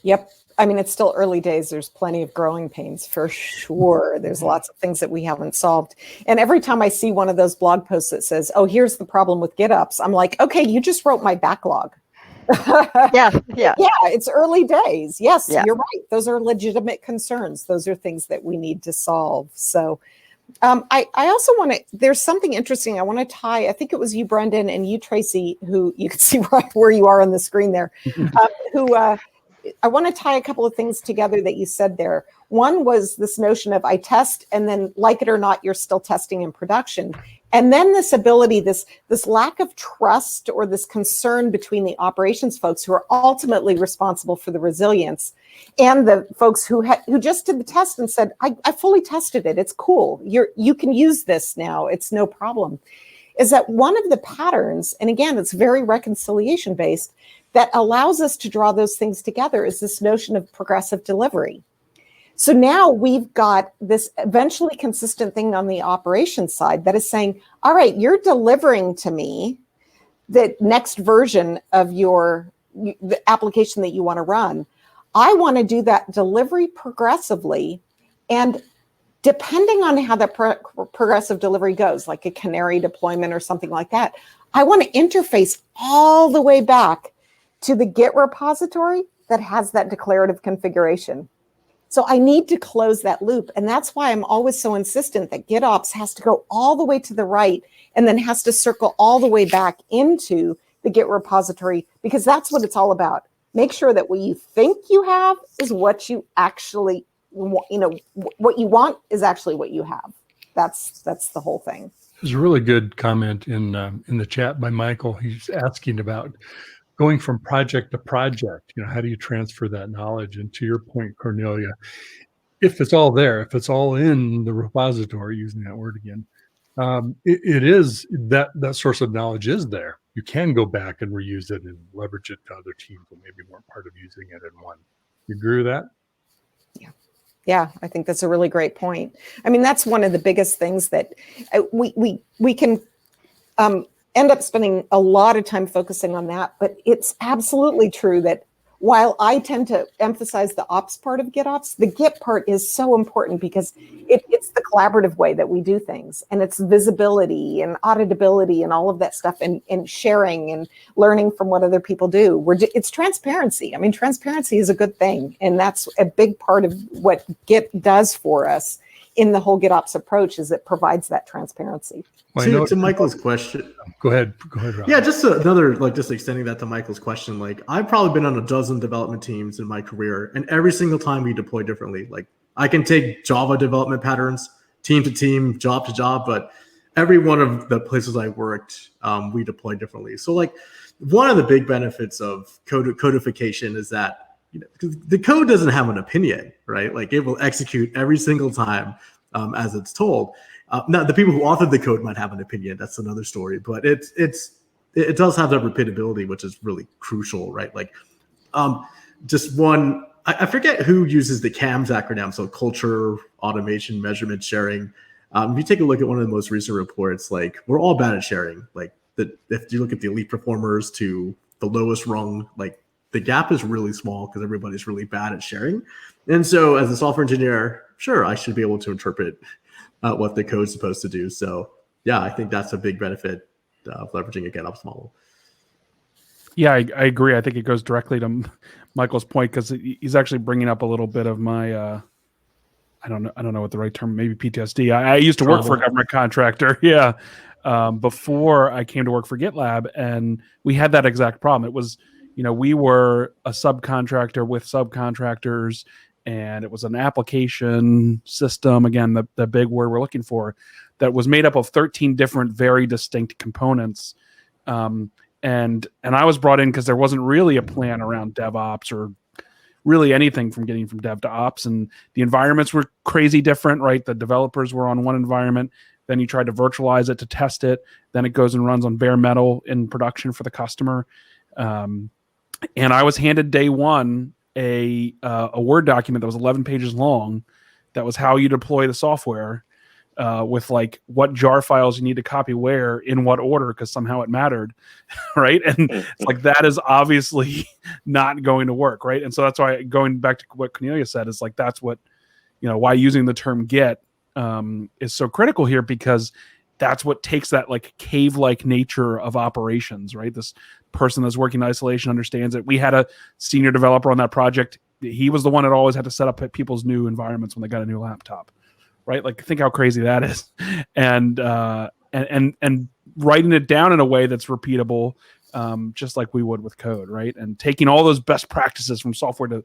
Yep. I mean, it's still early days. There's plenty of growing pains for sure. There's lots of things that we haven't solved. And every time I see one of those blog posts that says, oh, here's the problem with GitOps, I'm like, okay, you just wrote my backlog. Yeah. Yeah, it's early days. Yes, yeah. You're right. Those are legitimate concerns. Those are things that we need to solve. So I also want to, there's something interesting. I want to tie, I think it was you, Brendan, and you, Tracy, who you can see right where you are on the screen there, I want to tie a couple of things together that you said there. One was this notion of I test, and then like it or not, you're still testing in production. And then this ability, this lack of trust or this concern between the operations folks who are ultimately responsible for the resilience and the folks who just did the test and said, I fully tested it. It's cool. You can use this now. It's no problem. Is that one of the patterns, and again, it's very reconciliation based, that allows us to draw those things together is this notion of progressive delivery. So now we've got this eventually consistent thing on the operations side that is saying, all right, you're delivering to me the next version of the application that you want to run. I want to do that delivery progressively. And depending on how that progressive delivery goes, like a canary deployment or something like that, I want to interface all the way back to the Git repository that has that declarative configuration. So I need to close that loop. And that's why I'm always so insistent that GitOps has to go all the way to the right and then has to circle all the way back into the Git repository, because that's what it's all about. Make sure that what you think you have is what you actually, what you want is actually what you have. That's the whole thing. There's a really good comment in the chat by Michael. He's asking about going from project to project. How do you transfer that knowledge? And to your point, Cornelia, if it's all there, if it's all in the repository, using that word again, it is that source of knowledge is there. You can go back and reuse it and leverage it to other teams that maybe weren't part of using it in one. You agree with that? Yeah, I think that's a really great point. I mean, that's one of the biggest things that we can end up spending a lot of time focusing on that. But it's absolutely true that while I tend to emphasize the ops part of GitOps, the Git part is so important because it's the collaborative way that we do things, and it's visibility and auditability and all of that stuff, and sharing and learning from what other people do. It's transparency. I mean, transparency is a good thing, and that's a big part of what Git does for us in the whole GitOps approach, is it provides that transparency. Well, to Michael's question. Go ahead, Rob. Yeah, just another, just extending that to Michael's question. I've probably been on a dozen development teams in my career, and every single time we deploy differently. I can take Java development patterns, team to team, job to job, but every one of the places I worked, we deploy differently. So one of the big benefits of codification is that the code doesn't have an opinion, right? It will execute every single time as it's told. Now, the people who authored the code might have an opinion. That's another story. But it does have that repeatability, which is really crucial, right? Just one, I forget who uses the CAMS acronym, so culture, automation, measurement, sharing. If you take a look at one of the most recent reports, we're all bad at sharing. If you look at the elite performers to the lowest rung, the gap is really small because everybody's really bad at sharing. And so as a software engineer, sure, I should be able to interpret what the code's supposed to do. So yeah, I think that's a big benefit of leveraging a GitOps model. Yeah, I agree. I think it goes directly to Michael's point, because he's actually bringing up a little bit of my, I don't know what the right term, maybe PTSD. I used to work for a government contractor. Yeah. Before I came to work for GitLab, and we had that exact problem. It was, we were a subcontractor with subcontractors, and it was an application system, again, the big word we're looking for, that was made up of 13 different, very distinct components. And I was brought in because there wasn't really a plan around DevOps or really anything from getting from dev to ops. And the environments were crazy different, right? The developers were on one environment. Then you tried to virtualize it to test it. Then it goes and runs on bare metal in production for the customer. And I was handed day one a Word document that was 11 pages long. That was how you deploy the software, with what jar files you need to copy where in what order, because somehow it mattered, right? And it's that is obviously not going to work, right? And so that's why, going back to what Cornelia said, is that's what, why using the term Git is so critical here, because that's what takes that cave-like nature of operations, right? This person that's working in isolation understands it. We had a senior developer on that project. He was the one that always had to set up people's new environments when they got a new laptop, right? Think how crazy that is. And writing it down in a way that's repeatable, just like we would with code, right? And taking all those best practices from software to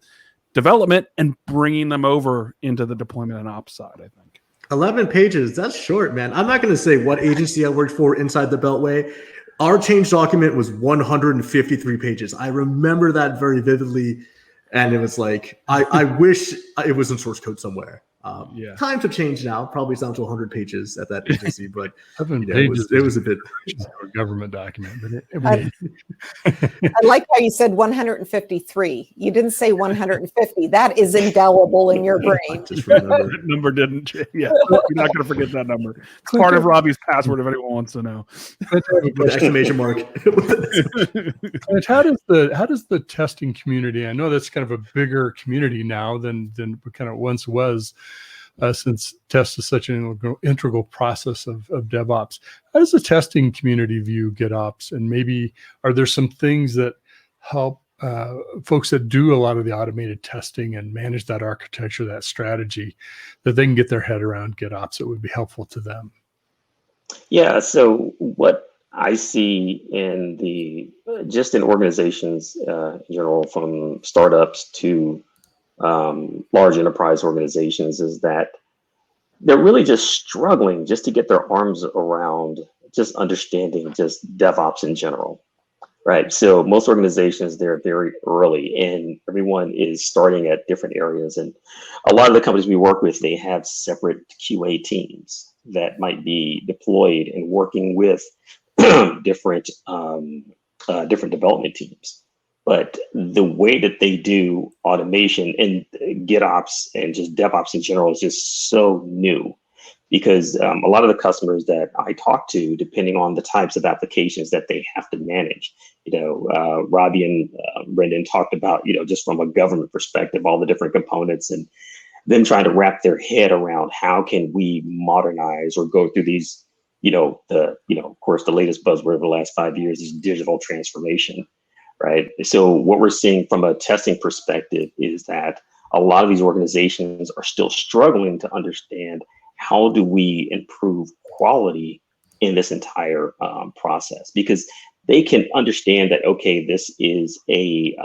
development and bringing them over into the deployment and ops side, I think. 11 pages, that's short, man. I'm not going to say what agency I worked for inside the Beltway. Our change document was 153 pages. I remember that very vividly. And it was I wish it was in source code somewhere. Times have changed now. Probably it's down to 100 pages at that agency, but it was a bit a government document. I like how you said 153. You didn't say 150. That is indelible in your brain. That number didn't change. Yeah, you're not going to forget that number. It's part of Robbie's password if anyone wants to know. Exclamation mark. How does the testing community? I know that's kind of a bigger community now than kind of once was. Since test is such an integral process of DevOps. How does the testing community view GitOps? And maybe are there some things that help folks that do a lot of the automated testing and manage that architecture, that strategy, that they can get their head around GitOps, it would be helpful to them? Yeah, so what I see in just in organizations in general, from startups to large enterprise organizations, is that they're really just struggling just to get their arms around just understanding just DevOps in general. Right. So most organizations, they're very early and everyone is starting at different areas. And a lot of the companies we work with, they have separate QA teams that might be deployed and working with different different development teams. But the way that they do automation and GitOps and just DevOps in general is just so new. Because a lot of the customers that I talk to, depending on the types of applications that they have to manage, Robbie and Brendan talked about, just from a government perspective, all the different components and them trying to wrap their head around how can we modernize or go through these, of course, the latest buzzword of the last 5 years is digital transformation, right? So what we're seeing from a testing perspective is that a lot of these organizations are still struggling to understand how do we improve quality in this entire process, because they can understand that, okay, this is a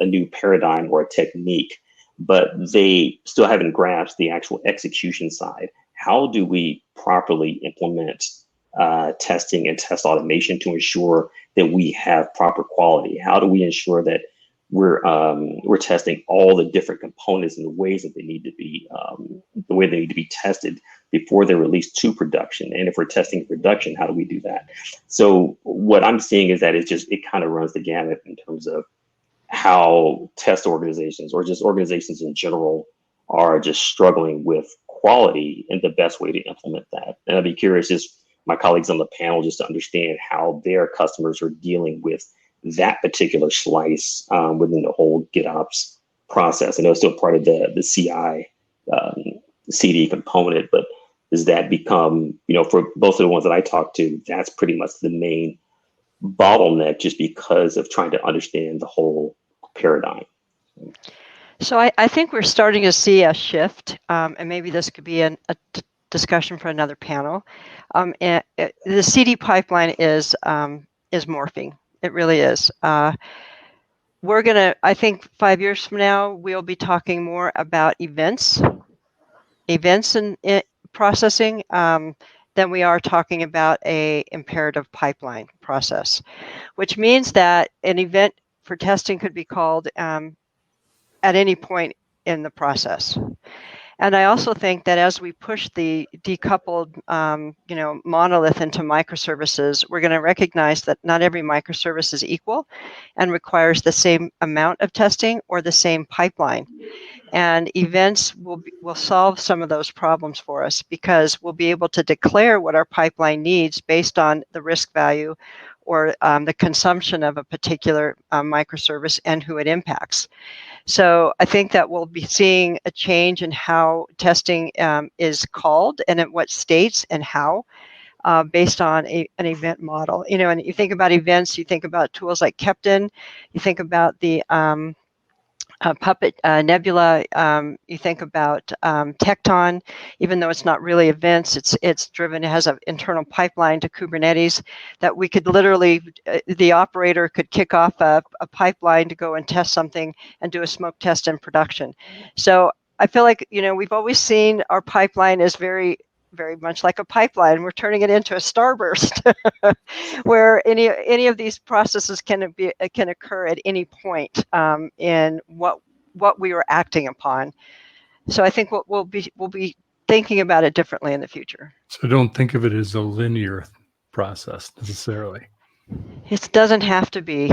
new paradigm or a technique, but they still haven't grasped the actual execution side. How do we properly implement testing and test automation to ensure that we have proper quality? How do we ensure that we're testing all the different components in the ways that they need to be tested before they're released to production? And if we're testing production, how do we do that? So what I'm seeing is that it kind of runs the gamut in terms of how test organizations or just organizations in general are just struggling with quality and the best way to implement that. And I'd be curious, just my colleagues on the panel, just to understand how their customers are dealing with that particular slice within the whole GitOps process. I know it's still part of the CI CD component, but does that become, for both of the ones that I talked to, that's pretty much the main bottleneck, just because of trying to understand the whole paradigm? So I think we're starting to see a shift, and maybe this could be a discussion for another panel. And the CD pipeline is morphing. It really is. We're gonna, I think 5 years from now, we'll be talking more about events and processing than we are talking about a imperative pipeline process, which means that an event for testing could be called at any point in the process. And I also think that as we push the decoupled, monolith into microservices, we're going to recognize that not every microservice is equal and requires the same amount of testing or the same pipeline. And events will solve some of those problems for us, because we'll be able to declare what our pipeline needs based on the risk value or the consumption of a particular microservice and who it impacts. So I think that we'll be seeing a change in how testing is called and at what states and how, based on an event model. And you think about events, you think about tools like Kepton, you think about the Puppet Nebula, you think about Tecton. Even though it's not really events, it's driven, it has an internal pipeline to Kubernetes that we could literally, the operator could kick off a pipeline to go and test something and do a smoke test in production. So I feel like, we've always seen our pipeline as very, very much like a pipeline. We're turning it into a starburst where any of these processes can occur at any point in what we were acting upon. So I think we'll be thinking about it differently in the future. So don't think of it as a linear process necessarily. It doesn't have to be.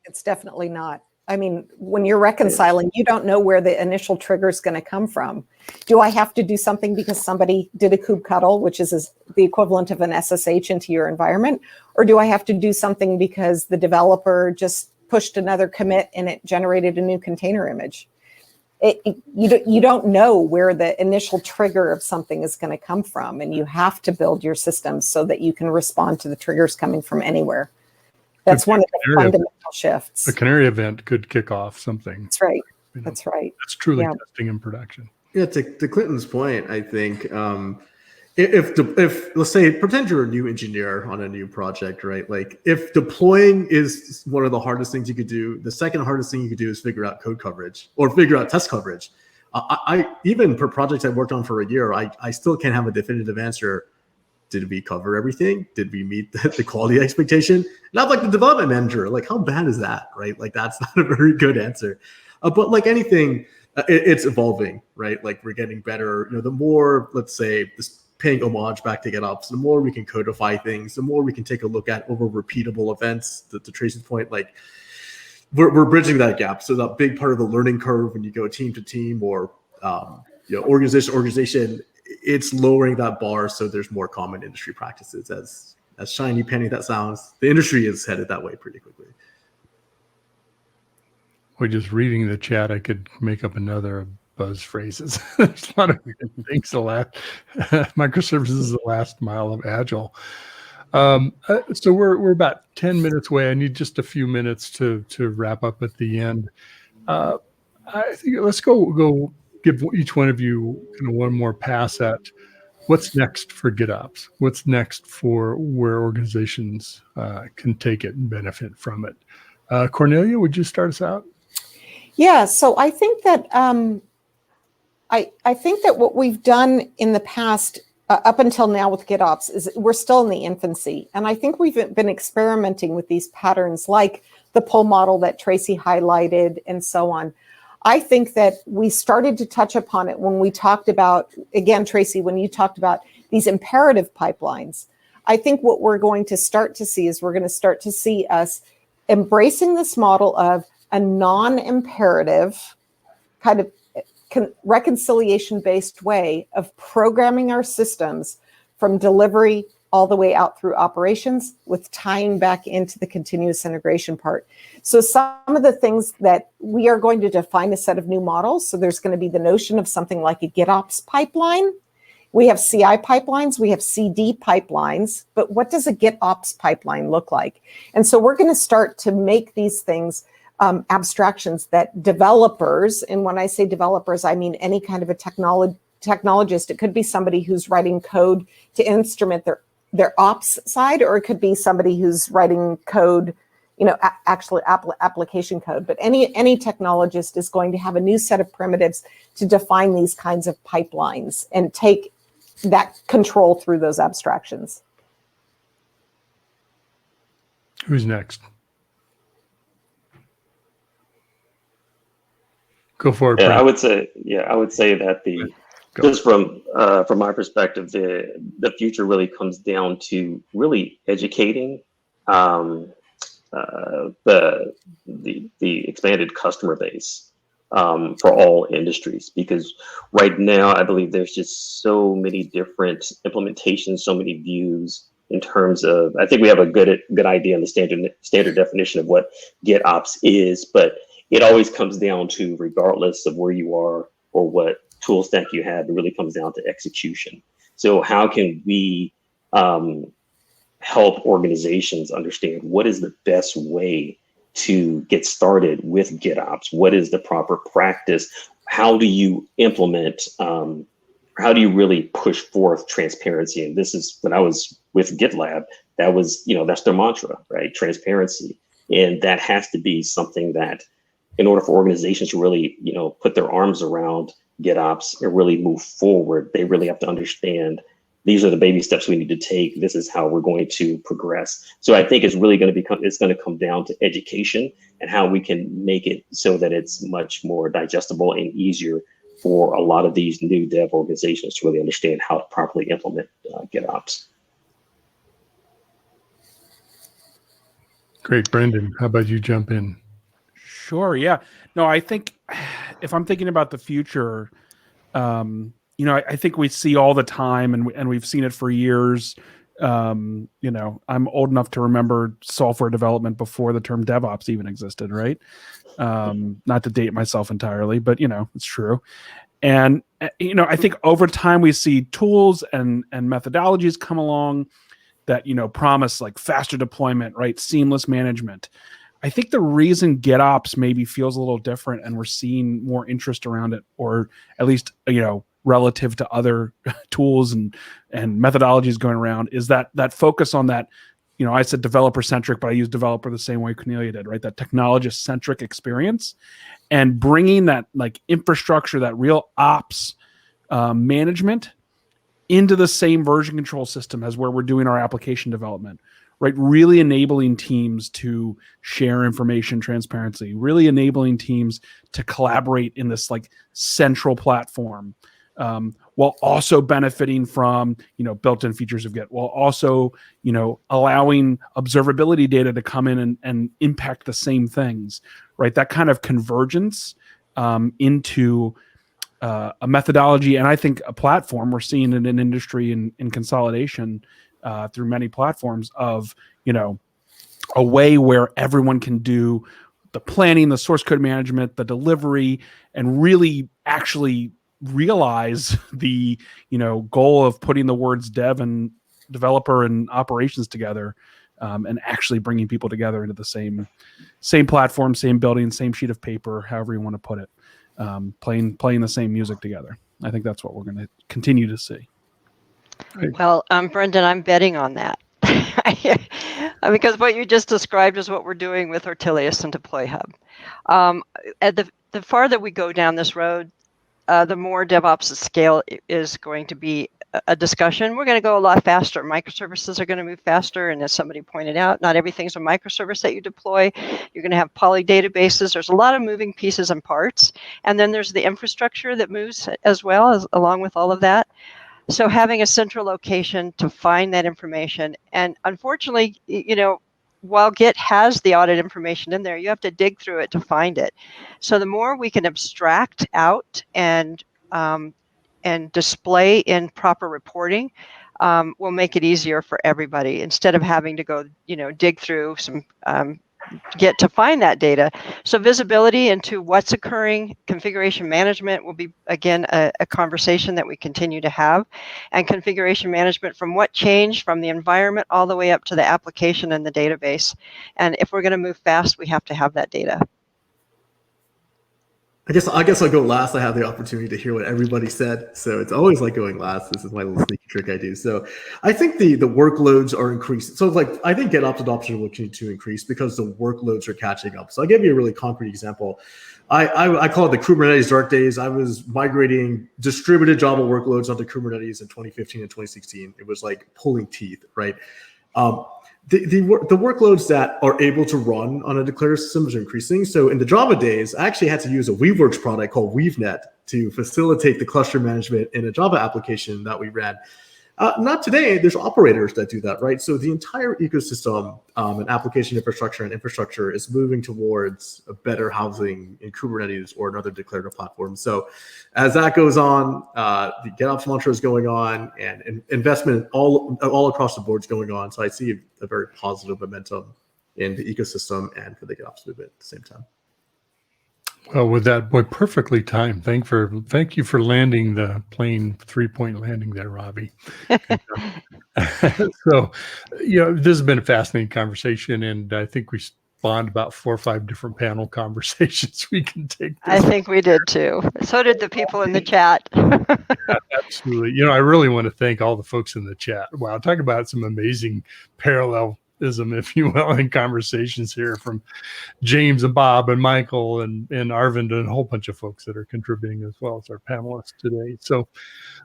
It's definitely not. I mean, when you're reconciling, you don't know where the initial trigger is going to come from. Do I have to do something because somebody did a kubectl, which is the equivalent of an SSH into your environment? Or do I have to do something because the developer just pushed another commit and it generated a new container image? You don't know where the initial trigger of something is going to come from, and you have to build your systems so that you can respond to the triggers coming from anywhere. That's one of the canary fundamental shifts. A canary event could kick off something. That's right. You know, That's right. That's truly Yeah. testing in production. Yeah, to Clinton's point, I think if let's say pretend you're a new engineer on a new project, right? Like if deploying is one of the hardest things you could do, the second hardest thing you could do is figure out code coverage or figure out test coverage. I even for projects I worked on for a year, I still can't have a definitive answer. Did we cover everything? Did we meet the quality expectation? Not like the development manager. Like how bad is that, right? Like that's not a very good answer. But like anything, it's evolving, right? Like we're getting better. You know, the more, let's say, this paying homage back to GitOps, the more we can codify things, the more we can take a look at over repeatable events. To Tracy's point, like we're bridging that gap. So that big part of the learning curve when you go team to team or organization to organization, it's lowering that bar so there's more common industry practices. As shiny penny that sounds, the industry is headed that way pretty quickly. Well, just reading the chat, I could make up another buzz phrases. There's a lot of good things. Microservices is the last mile of Agile. So we're about 10 minutes away. I need just a few minutes to wrap up at the end. I think let's go give each one of you kind of one more pass at what's next for GitOps. What's next for where organizations can take it and benefit from it. Cornelia, would you start us out? Yeah, so I think that I think that what we've done in the past up until now with GitOps is we're still in the infancy. And I think we've been experimenting with these patterns like the pull model that Tracy highlighted and so on. I think that we started to touch upon it when we talked about, again, Tracy, when you talked about these imperative pipelines. I think what we're going to start to see is we're going to start to see us embracing this model of a non-imperative kind of reconciliation-based way of programming our systems from delivery all the way out through operations with tying back into the continuous integration part. So some of the things that we are going to define a set of new models. So there's going to be the notion of something like a GitOps pipeline. We have CI pipelines, we have CD pipelines, but what does a GitOps pipeline look like? And so we're going to start to make these things abstractions that developers, and when I say developers, I mean any kind of a technologist. It could be somebody who's writing code to instrument their ops side, or it could be somebody who's writing code, actually application code. But any technologist is going to have a new set of primitives to define these kinds of pipelines and take that control through those abstractions. Who's next? Go for it. Yeah, Brent. I would say that just from my perspective, the future really comes down to really educating the expanded customer base for all industries, because right now I believe there's just so many different implementations, so many views in terms of, I think we have a good idea in the standard definition of what GitOps is, but it always comes down to, regardless of where you are or what tool stack you have, it really comes down to execution. So how can we help organizations understand what is the best way to get started with GitOps? What is the proper practice? How do you implement, how do you really push forth transparency? And this is, when I was with GitLab, that was, that's their mantra, right? Transparency. And that has to be something that, in order for organizations to really, put their arms around GitOps and really move forward, they really have to understand these are the baby steps we need to take. This is how we're going to progress. So I think it's really going to come down to education and how we can make it so that it's much more digestible and easier for a lot of these new dev organizations to really understand how to properly implement GitOps. Great. Brendan, how about you jump in? Sure. Yeah. No, I think if I'm thinking about the future, I think we see all the time, and we've seen it for years. I'm old enough to remember software development before the term DevOps even existed, right? Not to date myself entirely, but it's true. And I think over time we see tools and methodologies come along that, promise like faster deployment, right? Seamless management. I think the reason GitOps maybe feels a little different and we're seeing more interest around it, or at least, relative to other tools and methodologies going around, is that focus on that, I said developer centric, but I use developer the same way Cornelia did, right? That technologist centric experience, and bringing that like infrastructure, that real ops management into the same version control system as where we're doing our application development, right? Really enabling teams to share information transparency, really enabling teams to collaborate in this like central platform, while also benefiting from, built-in features of Git, while also, allowing observability data to come in and impact the same things, right? That kind of convergence into a methodology, and I think a platform. We're seeing it in industry in consolidation through many platforms of, a way where everyone can do the planning, the source code management, the delivery, and really actually realize the, goal of putting the words dev and developer and operations together, and actually bringing people together into the same platform, same building, same sheet of paper, however you want to put it. Playing the same music together. I think that's what we're going to continue to see. Well, Brendan, I'm betting on that. Because what you just described is what we're doing with Ortelius and Deploy Hub. At the farther we go down this road, the more DevOps at scale is going to be a discussion. We're going to go a lot faster. Microservices are going to move faster. And as somebody pointed out, not everything's a microservice that you deploy. You're going to have poly databases. There's a lot of moving pieces and parts. And then there's the infrastructure that moves as well, as along with all of that. So having a central location to find that information. And unfortunately, while Git has the audit information in there, you have to dig through it to find it. So the more we can abstract out and display in proper reporting, will make it easier for everybody, instead of having to go, dig through some Git to find that data. So visibility into what's occurring, configuration management will be, again, a conversation that we continue to have, and configuration management from what changed from the environment all the way up to the application and the database. And if we're going to move fast, we have to have that data. I guess I'll go last. I have the opportunity to hear what everybody said, so it's always like going last. This is my little sneaky trick I do. So I think the workloads are increasing. So I think GitOps adoption will continue to increase because the workloads are catching up. So I'll give you a really concrete example. I call it the Kubernetes dark days. I was migrating distributed Java workloads onto Kubernetes in 2015 and 2016. It was like pulling teeth, right? The workloads that are able to run on a declarative system is increasing. So in the Java days, I actually had to use a Weaveworks product called WeaveNet to facilitate the cluster management in a Java application that we ran. Not today. There's operators that do that, right? So the entire ecosystem and application infrastructure is moving towards a better housing in Kubernetes or another declarative platform. So as that goes on, the GitOps mantra is going on, and investment all across the board is going on. So I see a very positive momentum in the ecosystem and for the GitOps movement at the same time. Well, with that, boy, perfectly timed. Thank you for landing the plane 3-point landing there, Robbie. So, this has been a fascinating conversation, and I think we spawned about 4 or 5 different panel conversations we can take. I think we did too. So did the people in the chat. Yeah, absolutely. I really want to thank all the folks in the chat. Wow, talk about some amazing parallelism, if you will, in conversations here from James and Bob and Michael and Arvind and a whole bunch of folks that are contributing as well as our panelists today. So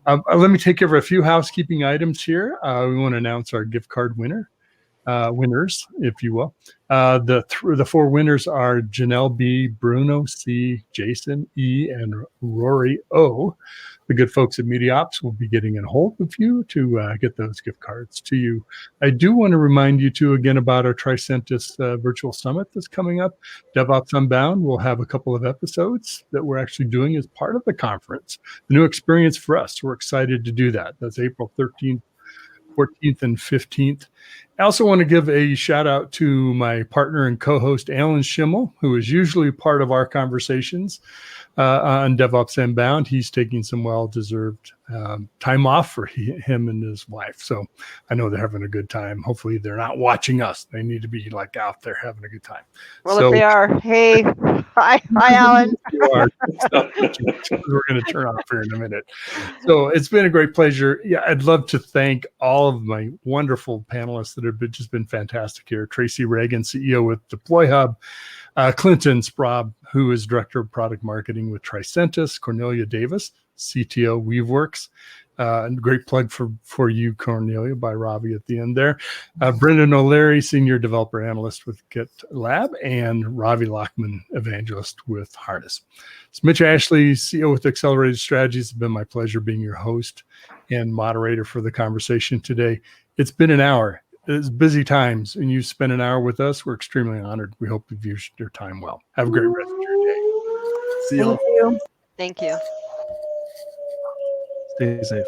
let me take care of a few housekeeping items here. We want to announce our gift card winners, if you will. The 4 winners are Janelle B, Bruno C, Jason E, and Rory O. The good folks at MediaOps will be getting a hold of you to get those gift cards to you. I do want to remind you too again about our Tricentis virtual summit that's coming up. DevOps Unbound will have a couple of episodes that we're actually doing as part of the conference. The new experience for us. We're excited to do that. That's April 13th 14th and 15th. I also want to give a shout out to my partner and co-host, Alan Schimmel, who is usually part of our conversations on DevOps Unbound. He's taking some well-deserved time off for him and his wife. So I know they're having a good time. Hopefully they're not watching us. They need to be like out there having a good time. Well, if they are, hey, hi, Alan. You are. We're going to turn off here in a minute. So it's been a great pleasure. Yeah, I'd love to thank all of my wonderful panelists that have just been fantastic here. Tracy Reagan, CEO with Deploy Hub, Clinton Spraub, who is Director of Product Marketing with Tricentis, Cornelia Davis, CTO Weaveworks. Great plug for you, Cornelia, by Ravi at the end there. Brennan O'Leary, Senior Developer Analyst with GitLab, and Ravi Lachman, Evangelist with Harness. It's Mitch Ashley, CEO with Accelerated Strategies. It's been my pleasure being your host and moderator for the conversation today. It's been an hour. It's busy times, and you spent an hour with us. We're extremely honored. We hope you've used your time well. Have a great rest of your day. See you. Thank you. Thank you. Stay safe.